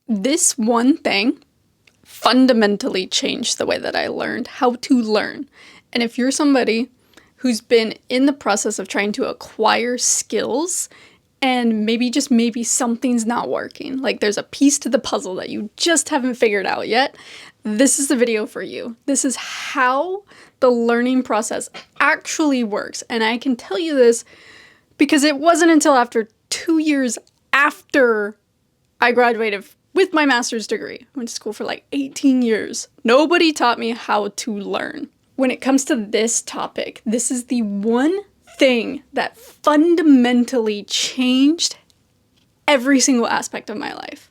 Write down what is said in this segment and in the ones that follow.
This one thing fundamentally changed the way that I learned how to learn. And if you're somebody who's been in the process of trying to acquire skills and maybe something's not working, like there's a piece to the puzzle that you just haven't figured out yet, this is the video for you. This is how the learning process actually works. And I can tell you this because it wasn't until after 2 years after I graduated with my master's degree. I went to school for like 18 years. Nobody taught me how to learn. When it comes to this topic, this is the one thing that fundamentally changed every single aspect of my life.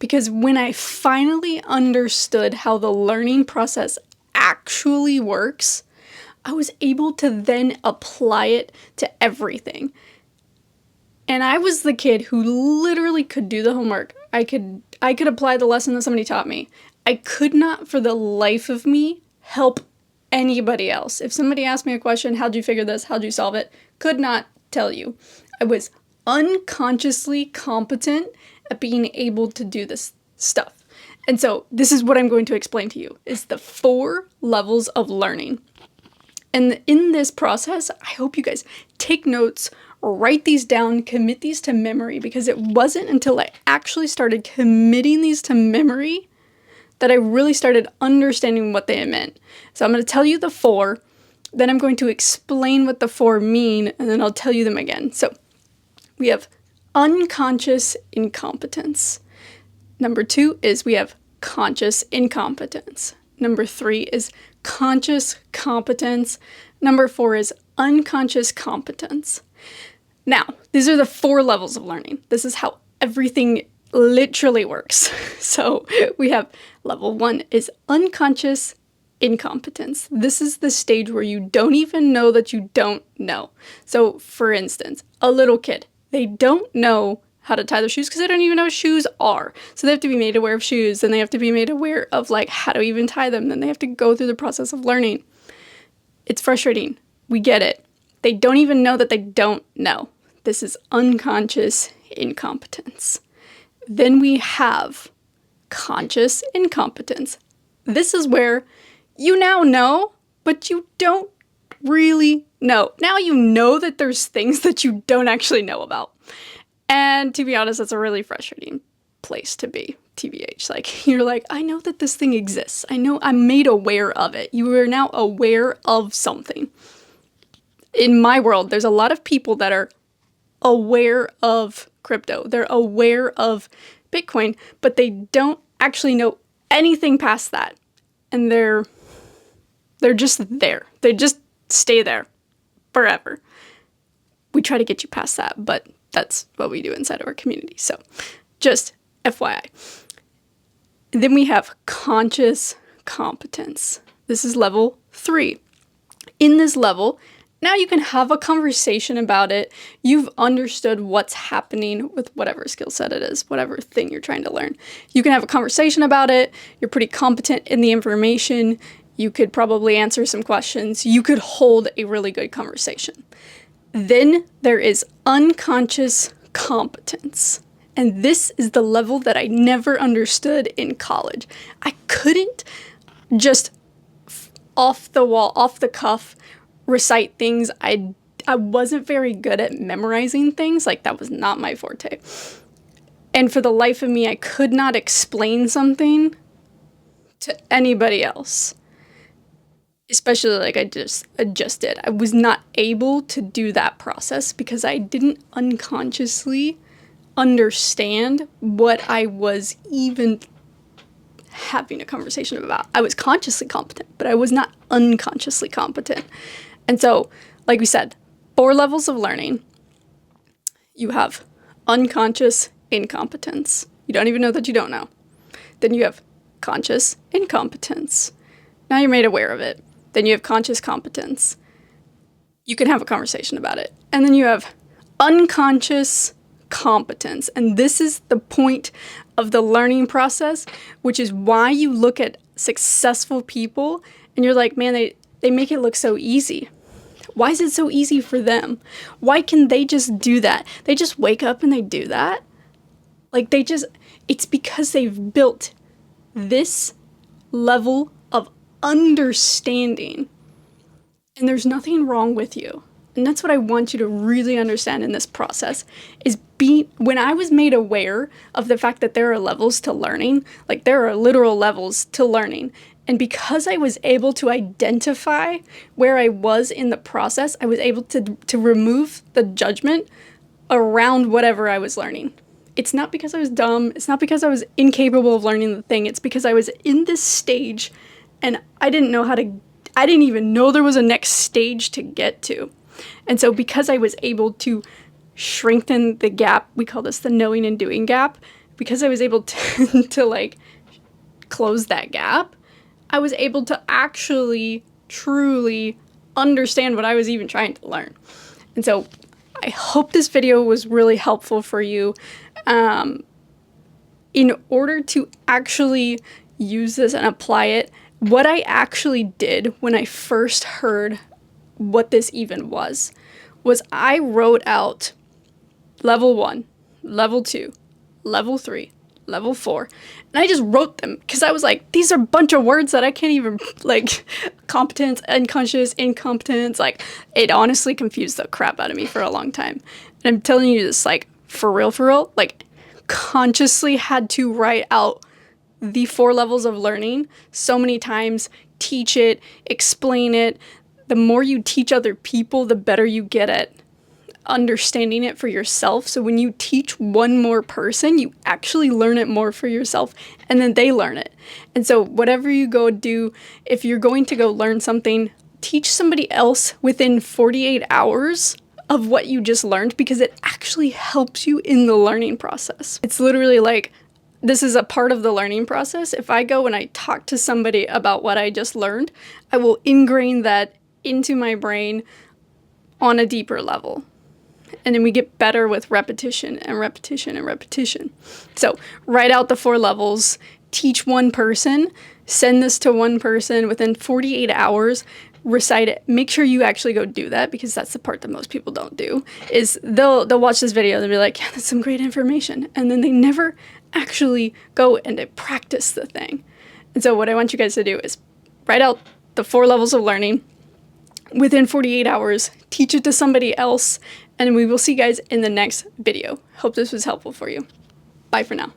Because when I finally understood how the learning process actually works, I was able to then apply it to everything. And I was the kid who literally could do the homework. I could apply the lesson that somebody taught me. I could not, for the life of me, help anybody else. If somebody asked me a question, how'd you figure this? How'd you solve it? Could not tell you. I was unconsciously competent at being able to do this stuff. And so this is what I'm going to explain to you, is the 4 levels of learning. And in this process, I hope you guys take notes, write these down, commit these to memory, because it wasn't until I actually started committing these to memory that I really started understanding what they meant. So I'm going to tell you the 4, then I'm going to explain what the 4 mean, and then I'll tell you them again. So we have unconscious incompetence. Number 2 is we have conscious incompetence. Number 3 is conscious competence. Number 4 is unconscious competence. Now, these are the 4 levels of learning. This is how everything literally works. So we have level 1 is unconscious incompetence. This is the stage where you don't even know that you don't know. So for instance, a little kid, they don't know how to tie their shoes because they don't even know what shoes are. So they have to be made aware of shoes, and they have to be made aware of like how to even tie them. Then they have to go through the process of learning. It's frustrating. We get it. They don't even know that they don't know. This is unconscious incompetence. Then we have conscious incompetence. This is where you now know, but you don't really know. Now you know that there's things that you don't actually know about. And to be honest, that's a really frustrating place to be, TBH. Like, you're like, I know that this thing exists. I know I'm made aware of it. You are now aware of something. In my world, there's a lot of people that are aware of crypto. They're aware of Bitcoin, but they don't actually know anything past that. And they're just there. They just stay there forever. We try to get you past that, but that's what we do inside of our community. So just FYI. And then we have conscious competence. This is level 3. In this level, now you can have a conversation about it. You've understood what's happening with whatever skill set it is, whatever thing you're trying to learn. You can have a conversation about it. You're pretty competent in the information. You could probably answer some questions. You could hold a really good conversation. Then there is unconscious competence. And this is the level that I never understood in college. I couldn't just off the wall, off the cuff, recite things. I wasn't very good at memorizing things. Like, that was not my forte. And for the life of me, I could not explain something to anybody else. Especially like I just did. I was not able to do that process because I didn't unconsciously understand what I was even having a conversation about. I was consciously competent, but I was not unconsciously competent. And so, like we said, 4 levels of learning. You have unconscious incompetence. You don't even know that you don't know. Then you have conscious incompetence. Now you're made aware of it. Then you have conscious competence. You can have a conversation about it. And then you have unconscious competence. And this is the point of the learning process, which is why you look at successful people and you're like, man, they make it look so easy. Why is it so easy for them? Why can they just do that? They just wake up and they do that. Like, It's because they've built this level of understanding. And there's nothing wrong with you. And that's what I want you to really understand in this process is when I was made aware of the fact that there are levels to learning, like there are literal levels to learning. And because I was able to identify where I was in the process, I was able to remove the judgment around whatever I was learning. It's not because I was dumb. It's not because I was incapable of learning the thing. It's because I was in this stage and I didn't even know there was a next stage to get to. And so because I was able to strengthen the gap, we call this the knowing and doing gap, because I was able to like close that gap, I was able to actually truly understand what I was even trying to learn. And so I hope this video was really helpful for you. In order to actually use this and apply it, what I actually did when I first heard what this even was I wrote out level 1, level 2, level 3, level 4, and I just wrote them because I was like, these are a bunch of words that I can't even, like, competence, unconscious, incompetence, like, it honestly confused the crap out of me for a long time. And I'm telling you this, like, for real, like, consciously had to write out the 4 levels of learning so many times, teach it, explain it. The more you teach other people, the better you get at understanding it for yourself. So when you teach one more person, you actually learn it more for yourself, and then they learn it. And so whatever you go do, if you're going to go learn something, teach somebody else within 48 hours of what you just learned, because it actually helps you in the learning process. It's literally like, this is a part of the learning process. If I go and I talk to somebody about what I just learned, I will ingrain that into my brain on a deeper level. And then we get better with repetition and repetition and repetition. So write out the 4 levels, teach one person, send this to one person within 48 hours, recite it. Make sure you actually go do that, because that's the part that most people don't do, is they'll watch this video and they'll be like, yeah, that's some great information. And then they never actually go and they practice the thing. And so what I want you guys to do is write out the 4 levels of learning within 48 hours, teach it to somebody else, and we will see you guys in the next video. Hope this was helpful for you. Bye for now.